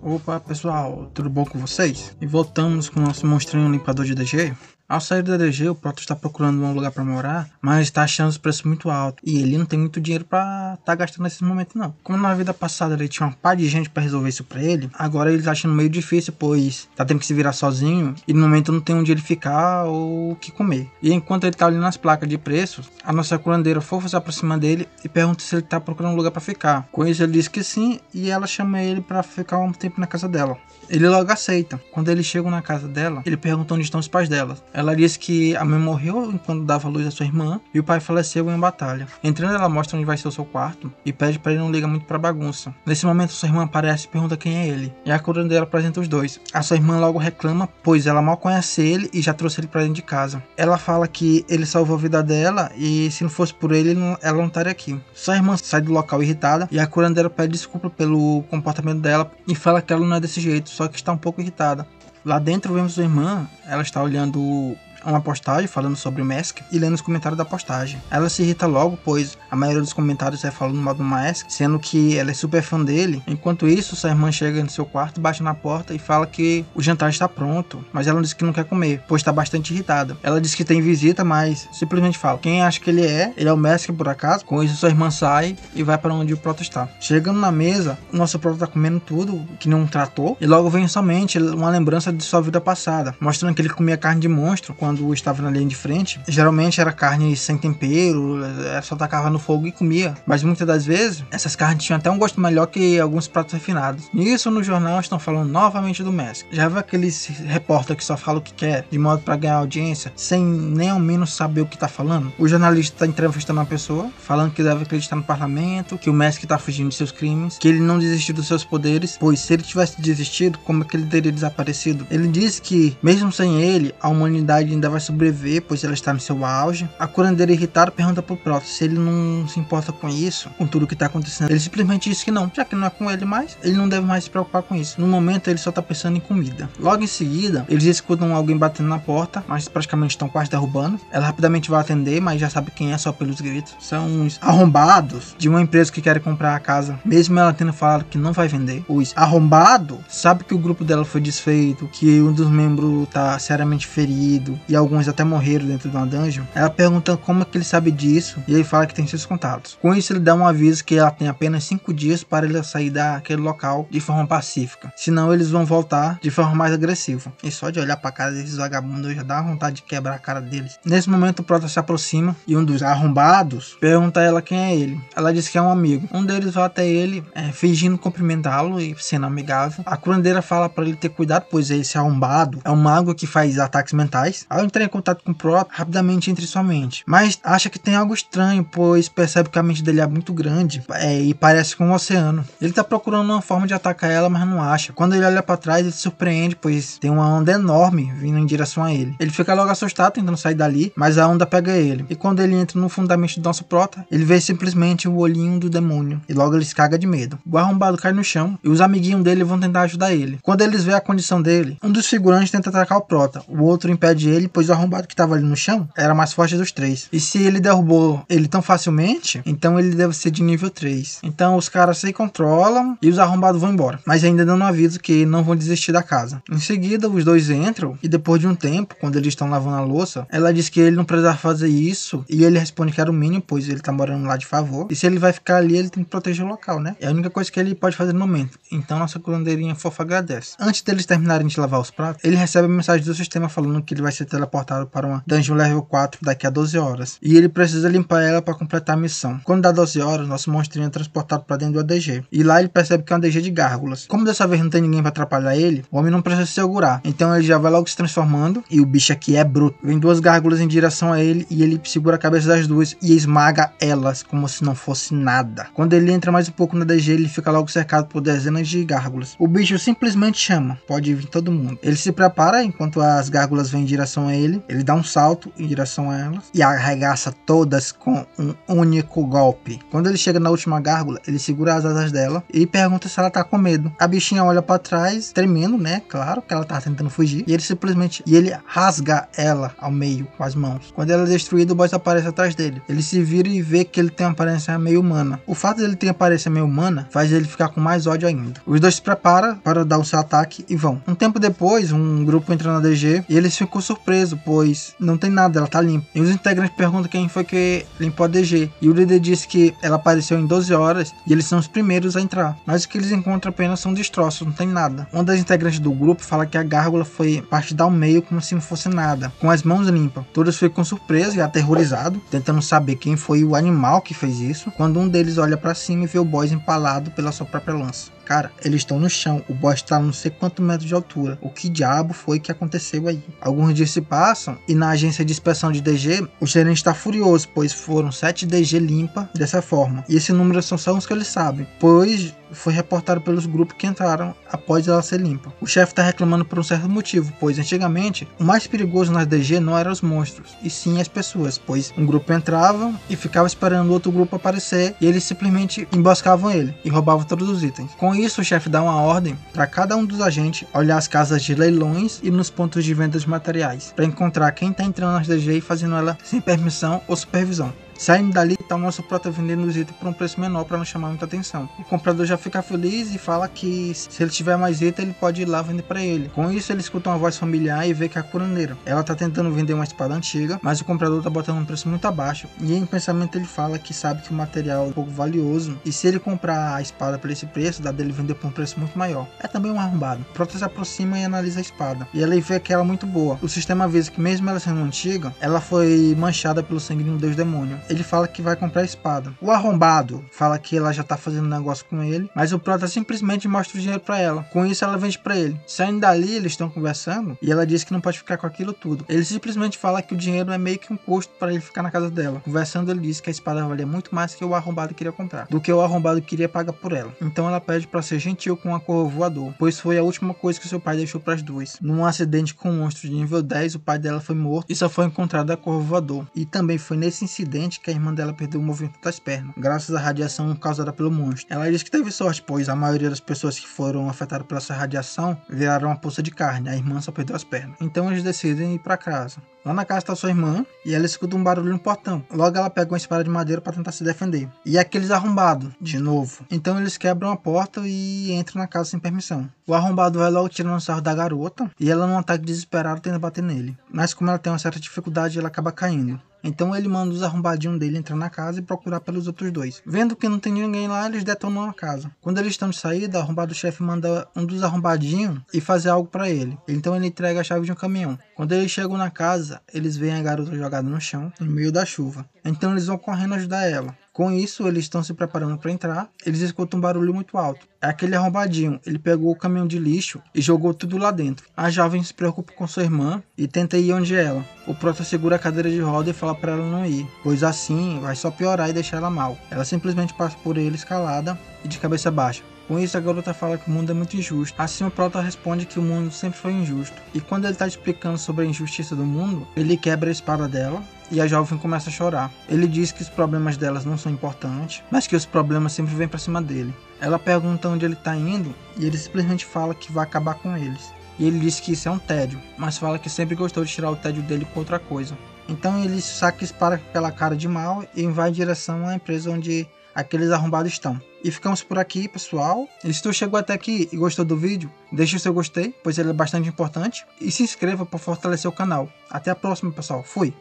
Opa pessoal, tudo bom com vocês? E voltamos com o nosso monstrinho limpador de DG. Ao sair da DG, o Proto está procurando um lugar para morar, mas está achando os preços muito altos. E ele não tem muito dinheiro para estar gastando nesse momento não. Como na vida passada ele tinha uma par de gente para resolver isso para ele, agora ele está achando meio difícil, pois tá tendo que se virar sozinho e no momento não tem onde ele ficar ou o que comer. E enquanto ele tá olhando as placas de preços, a nossa curandeira fofa se aproxima dele e pergunta se ele tá procurando um lugar para ficar. Com isso ele diz que sim e ela chama ele para ficar um tempo na casa dela. Ele logo aceita. Quando eles chegam na casa dela, ele pergunta onde estão os pais dela. Ela diz que a mãe morreu enquanto dava luz à sua irmã e o pai faleceu em uma batalha. Entrando, ela mostra onde vai ser o seu quarto e pede para ele não ligar muito para bagunça. Nesse momento, sua irmã aparece e pergunta quem é ele. E a curandeira apresenta os dois. A sua irmã logo reclama, pois ela mal conhece ele e já trouxe ele para dentro de casa. Ela fala que ele salvou a vida dela e se não fosse por ele, ela não estaria aqui. Sua irmã sai do local irritada e a curandeira pede desculpa pelo comportamento dela e fala que ela não é desse jeito, só que está um pouco irritada. Lá dentro vemos sua irmã, ela está olhando uma postagem falando sobre o Mask e lendo os comentários da postagem. Ela se irrita logo, pois a maioria dos comentários é falando mal do Mask, sendo que ela é super fã dele. Enquanto isso, sua irmã chega no seu quarto, bate na porta e fala que o jantar está pronto, mas ela diz que não quer comer, pois está bastante irritada. Ela diz que tem visita, mas simplesmente fala quem acha que ele é o Mask por acaso. Com isso, sua irmã sai e vai para onde o Proto está. Chegando na mesa, o nosso Proto está comendo tudo que não tratou e logo vem somente uma lembrança de sua vida passada, mostrando que ele comia carne de monstro quando estava na linha de frente. Geralmente era carne sem tempero, só tacava no fogo e comia, mas muitas das vezes essas carnes tinham até um gosto melhor que alguns pratos refinados. Nisso, no jornal estão falando novamente do Mask. Já viu aqueles repórter que só fala o que quer, de modo para ganhar audiência, sem nem ao menos saber o que está falando? O jornalista está entrevistando uma pessoa, falando que deve acreditar no parlamento, que o Mask está fugindo de seus crimes, que ele não desistiu dos seus poderes, pois se ele tivesse desistido, como é que ele teria desaparecido? Ele diz que, mesmo sem ele, a humanidade ainda vai sobreviver, pois ela está no seu auge. A curandeira irritada pergunta pro Proto se ele não se importa com isso, com tudo que está acontecendo. Ele simplesmente diz que não, já que não é com ele mais, ele não deve mais se preocupar com isso. No momento ele só está pensando em comida. Logo em seguida, eles escutam alguém batendo na porta, mas praticamente estão quase derrubando. Ela rapidamente vai atender, mas já sabe quem é só pelos gritos. São uns arrombados de uma empresa que querem comprar a casa, mesmo ela tendo falado que não vai vender. Os arrombados sabem que o grupo dela foi desfeito, que um dos membros está seriamente ferido e alguns até morreram dentro de uma dungeon. Ela pergunta como é que ele sabe disso e ele fala que tem seus contatos. Com isso ele dá um aviso que ela tem apenas 5 dias para ele sair daquele local de forma pacífica, senão eles vão voltar de forma mais agressiva. E só de olhar para a cara desses vagabundos já dá vontade de quebrar a cara deles. Nesse momento o Proto se aproxima e um dos arrombados pergunta a ela quem é ele. Ela diz que é um amigo. Um deles vai até ele fingindo cumprimentá-lo e sendo amigável. A curandeira fala para ele ter cuidado, pois esse arrombado é um mago que faz ataques mentais. Ao entrar em contato com o Proto, rapidamente entra em sua mente, mas acha que tem algo estranho, pois percebe que a mente dele é muito grande e parece com um oceano. Ele tá procurando uma forma de atacar ela, mas não acha. Quando ele olha para trás, ele se surpreende, pois tem uma onda enorme vindo em direção a ele. Ele fica logo assustado, tentando sair dali, mas a onda pega ele. E quando ele entra no fundamento do nosso Proto, ele vê simplesmente o olhinho do demônio, e logo ele se caga de medo. O arrombado cai no chão, e os amiguinhos dele vão tentar ajudar ele. Quando eles veem a condição dele, um dos figurantes tenta atacar o Proto, o outro impede ele, pois o arrombado que estava ali no chão era mais forte dos três. E se ele derrubou ele tão facilmente, então ele deve ser de nível 3. Então os caras se controlam e os arrombados vão embora, mas ainda dando um aviso que não vão desistir da casa. Em seguida, os dois entram e depois de um tempo, quando eles estão lavando a louça, ela diz que ele não precisava fazer isso e ele responde que era o mínimo, pois ele tá morando lá de favor. E se ele vai ficar ali, ele tem que proteger o local, né? É a única coisa que ele pode fazer no momento. Então nossa curandeirinha fofa agradece. Antes deles terminarem de lavar os pratos, ele recebe a mensagem do sistema falando que ele vai ser teleportado para uma dungeon level 4 daqui a 12 horas. E ele precisa limpar ela para completar a missão. Quando dá 12 horas, nosso monstrinho é transportado para dentro do ADG. E lá ele percebe que é um ADG de gárgulas. Como dessa vez não tem ninguém para atrapalhar ele, o homem não precisa se segurar. Então ele já vai logo se transformando. E o bicho aqui é bruto. Vem 2 gárgulas em direção a ele e ele segura a cabeça das 2 e esmaga elas como se não fosse nada. Quando ele entra mais um pouco no ADG, ele fica logo cercado por dezenas de gárgulas. O bicho simplesmente chama. Pode vir todo mundo. Ele se prepara enquanto as gárgulas vêm em direção a ele. Ele dá um salto em direção a elas e arregaça todas com um único golpe. Quando ele chega na última gárgula, ele segura as asas dela e pergunta se ela tá com medo. A bichinha olha pra trás, tremendo, né? Claro que ela tá tentando fugir. E ele rasga ela ao meio com as mãos. Quando ela é destruída, o boss aparece atrás dele. Ele se vira e vê que ele tem uma aparência meio humana. O fato de ele ter aparência meio humana faz ele ficar com mais ódio ainda. Os dois se preparam para dar o seu ataque e vão. Um tempo depois, um grupo entra na DG e eles ficam surpresos, pois não tem nada, ela tá limpa. E os integrantes perguntam quem foi que limpou a DG. E o líder diz que ela apareceu em 12 horas e eles são os primeiros a entrar. Mas o que eles encontram apenas são destroços, não tem nada. Uma das integrantes do grupo fala que a gárgula foi partida ao meio como se não fosse nada, com as mãos limpas. Todos ficam surpresos e aterrorizados, tentando saber quem foi o animal que fez isso, quando um deles olha pra cima e vê o boss empalado pela sua própria lança. Cara, eles estão no chão, o boss está a não sei quantos metros de altura. O que diabo foi que aconteceu aí? Alguns dias se passam e na agência de inspeção de DG, o gerente está furioso, pois foram 7 DG limpas dessa forma. E esse número são só os que eles sabem, pois foi reportado pelos grupos que entraram após ela ser limpa. O chefe está reclamando por um certo motivo, pois antigamente o mais perigoso nas DG não eram os monstros, e sim as pessoas, pois um grupo entrava e ficava esperando o outro grupo aparecer e eles simplesmente emboscavam ele e roubavam todos os itens. Com isso, o chefe dá uma ordem para cada um dos agentes olhar as casas de leilões e nos pontos de venda de materiais, para encontrar quem está entrando nas DG e fazendo ela sem permissão ou supervisão. Saindo dali, tá o nosso prota vendendo os itens por um preço menor para não chamar muita atenção. O comprador já fica feliz e fala que se ele tiver mais itens, ele pode ir lá vender para ele. Com isso, ele escuta uma voz familiar e vê que é a curandeira. Ela tá tentando vender uma espada antiga, mas o comprador tá botando um preço muito abaixo. E em pensamento ele fala que sabe que o material é um pouco valioso e se ele comprar a espada por esse preço, dá dele vender por um preço muito maior. É também um arrombado. O prota se aproxima e analisa a espada. E ela vê que ela é muito boa. O sistema avisa que mesmo ela sendo antiga, ela foi manchada pelo sangue de um deus demônio. Ele fala que vai comprar a espada. O arrombado fala que ela já tá fazendo negócio com ele, mas o prota simplesmente mostra o dinheiro para ela. Com isso ela vende para ele. Saindo dali, eles estão conversando e ela diz que não pode ficar com aquilo tudo. Ele simplesmente fala que o dinheiro é meio que um custo para ele ficar na casa dela. Conversando, ele diz que a espada valia muito mais que o arrombado queria comprar, do que o arrombado queria pagar por ela. Então ela pede para ser gentil com a corvo voador, pois foi a última coisa que seu pai deixou para as duas. Num acidente com um monstro de nível 10, o pai dela foi morto e só foi encontrado a corvo voador. E também foi nesse incidente que a irmã dela perdeu o movimento das pernas, graças à radiação causada pelo monstro. Ela diz que teve sorte, pois a maioria das pessoas que foram afetadas pela essa radiação viraram uma poça de carne, a irmã só perdeu as pernas. Então eles decidem ir para casa. Lá na casa está sua irmã e ela escuta um barulho no portão. Logo ela pega uma espada de madeira para tentar se defender. E aqueles arrombados, de novo. Então eles quebram a porta e entram na casa sem permissão. O arrombado vai logo tirando o sarro da garota e ela, num ataque desesperado, tenta bater nele. Mas como ela tem uma certa dificuldade, ela acaba caindo. Então ele manda os arrombadinhos dele entrar na casa e procurar pelos outros dois. Vendo que não tem ninguém lá, eles detonam a casa. Quando eles estão de saída, o arrombado chefe manda um dos arrombadinhos ir fazer algo para ele. Então ele entrega a chave de um caminhão. Quando eles chegam na casa, eles veem a garota jogada no chão, no meio da chuva. Então eles vão correndo ajudar ela. Com isso, eles estão se preparando para entrar, eles escutam um barulho muito alto. É aquele arrombadinho, ele pegou o caminhão de lixo e jogou tudo lá dentro. A jovem se preocupa com sua irmã e tenta ir onde é ela. O prota segura a cadeira de roda e fala para ela não ir, pois assim vai só piorar e deixar ela mal. Ela simplesmente passa por ele escalada e de cabeça baixa. Com isso, a garota fala que o mundo é muito injusto. Assim, o prota responde que o mundo sempre foi injusto. E quando ele está explicando sobre a injustiça do mundo, ele quebra a espada dela e a jovem começa a chorar. Ele diz que os problemas delas não são importantes, mas que os problemas sempre vêm para cima dele. Ela pergunta onde ele está indo e ele simplesmente fala que vai acabar com eles. E ele diz que isso é um tédio, mas fala que sempre gostou de tirar o tédio dele com outra coisa. Então ele saca a espada pela cara de mal e vai em direção à empresa onde aqueles arrombados estão. E ficamos por aqui, pessoal. E se tu chegou até aqui e gostou do vídeo, deixa o seu gostei, pois ele é bastante importante. E se inscreva para fortalecer o canal. Até a próxima, pessoal. Fui!